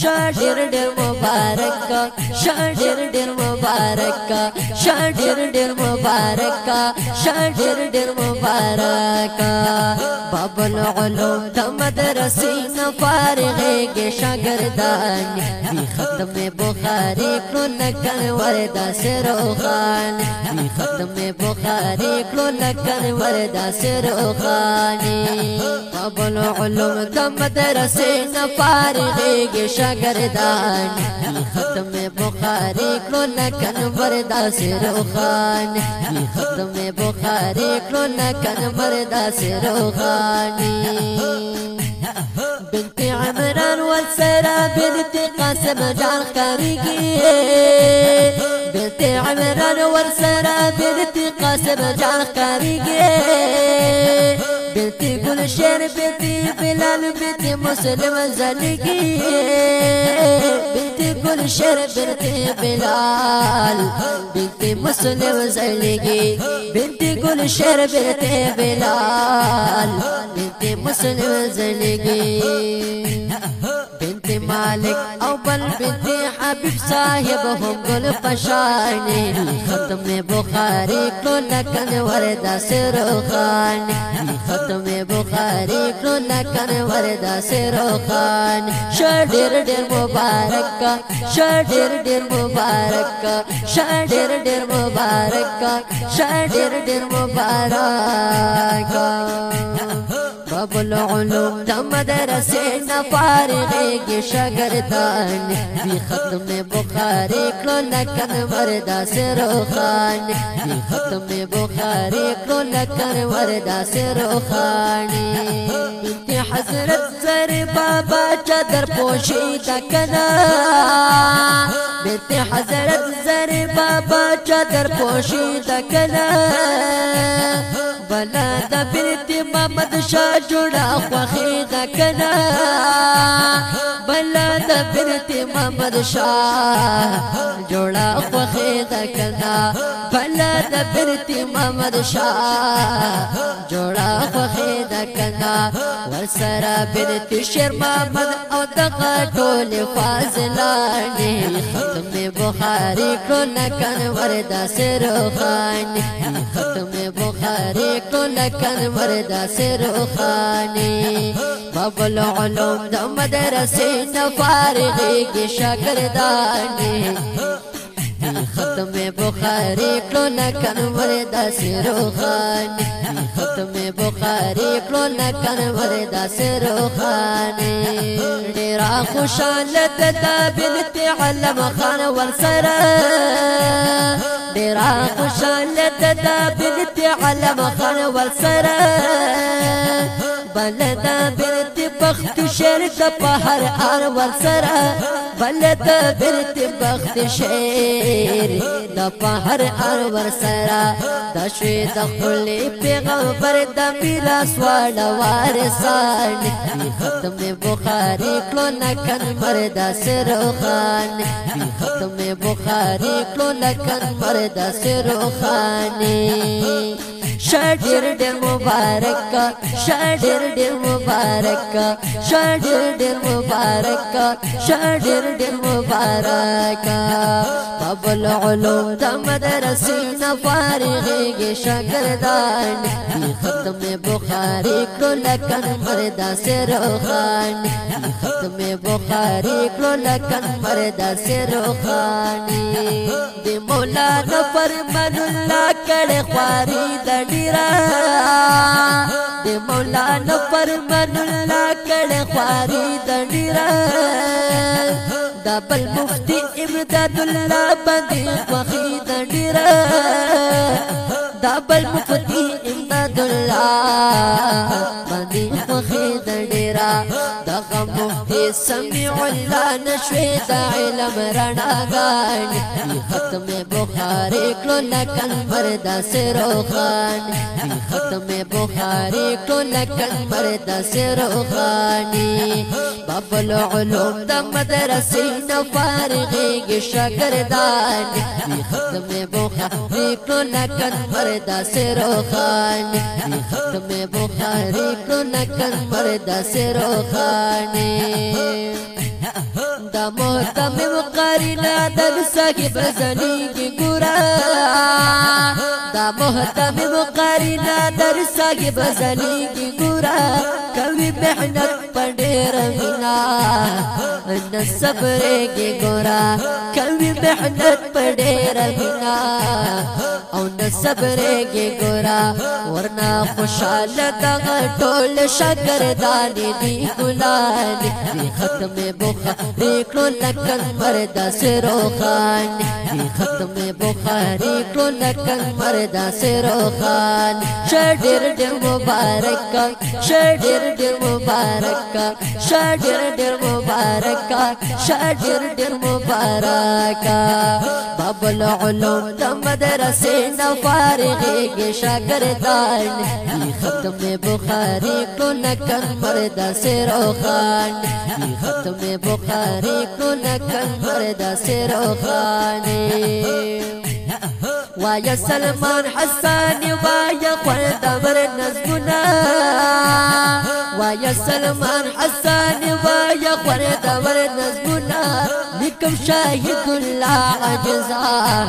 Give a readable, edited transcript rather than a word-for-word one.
شادر ډیر مبارک شادر ډیر مبارک شادر ډیر مبارک شادر ډیر مبارک باب العلوم د مدرسې نه فارغېږي شاګردان دی ختم بخاری کړو لکن وردا سروخان دی ختم بخاری کړو لکن وردا سروخانی باب العلوم د مدرسې نه فارغېږي شاګردان دی ختم بخاری کړو لکن وردا سروخان دی ختم بخاری کړو لکن وردا سروخانی بنت عمران والسرا بنت قاسم جان خارجي بنت عمران والسرا بنت قاسم جان خارجي بنت گلشن بنت بلال بنت مسلم زلگی بنت گلشن بنت بلال بنت مسلم زلگی بنت گلشن بنت بلال بنت مسلم زلگی بنت مالک او بل بنت حبیب صاحب هم گل پشانی ختم بخاری کو لکن وردا سروخان ختم بخاری کو لکن وردا سروخان شادر ډیر مبارک شادر ډیر مبارک شادر ډیر مبارک شادر ډیر مبارک باب العلوم د مدرسې نه فارغېږي شاګردان دی ختم بخاری کړو لکن وردا سروخان دی ختم بخاری کړو لکن وردا سروخانی بنت حضرت زر بابا چادر پوشید کنا بنت حضرت زر بابا چادر پوشید کنا بلا د بنت محمد شاه جوړه خوخي د کنا بلا د بنت محمد شاه جوړه خوخي د کنا بلا د بنت محمد شاه جوړه خوخي د کنا ورسره بنت شیر محمد او دغه ټول فاضلانه ختم بخاری کړو لکن وردا سروخان ختم بخاری کړو لکن وردا سروخانی باب العلوم د مدرسې نه فارغېږي شاګردان ختم بخاری کړو لکن وردا سروخان ختم بخاری کړو لکن وردا سروخان ډیر خوشاله د بنت علم خان ورسره ډیر خوشاله د بنت علم خان ورسره بلدا بنت بخت شیر د پهر ار ورسره بلدا بنت بخت شیر د پهر ار ورسره د شوی د خپل پیغمبر د میراث والا وارثان ختم بخاری کړو لکن مردا سروخان ختم بخاری کړو لکن مردا سروخانی شادر ډیر مبارک شادر ډیر مبارک شادر ډیر مبارک شادر ډیر مبارک باب العلوم د مدرسې نه فارغېږي شاګردان ختم بخاری کړو لکن مردا سروخان ختم بخاری کړو لکن مردا سروخانی د مولانا فرمان الله کړه خواري د ډیرا د مولانا فرمان الله کړه خواري د ډیرا د بل مفتی امداد الله باندې خوخي د ډیرا د بل مفتی امداد الله باندې خوخي د ډیرا دغه مفتی سميع الله نشوي د علم رڼاګان ختم بخاری کړو لکن مردا سروخان ختم بخاری کړو لکن مردا سروخانی باب العلوم د مدرسې نه فارغېږي شاګردان ختم بخاری کړو لکن مردا سروخان ختم بخاری کړو لکن مردا سروخانی دا محتمم قرینا در صاحب زلیگی گورا دا محتمم قرینا در صاحب زلیگی گورا کوي محنت پډېر مینا ان صبرېږي ګورا کوي محنت پډېر مینا او نه صبرېږي ګورا ورنا خوشاله دغه ټول شاګردانې دي ګلانې دي ختم بخاري کړو لکه مرد سروخان دي ختم بخاري کړو لکه مرد سروخان شډېر ډېر مبارک شډېر ډېر مبارک شډېر ډېر مبارک شډېر ډېر مبارک باب العلوم د مدرسې نه فارغېږي شاګردان دي ختم بخاري کړو لکه مرد سروخان دي ختم بخاري کړو لکه مرد سروخان وایا سلمان حسن وایا خورد بر نزمنا وایا سلمان حسن وایا خورد بر نزمنا لکم شاهد الله عجزا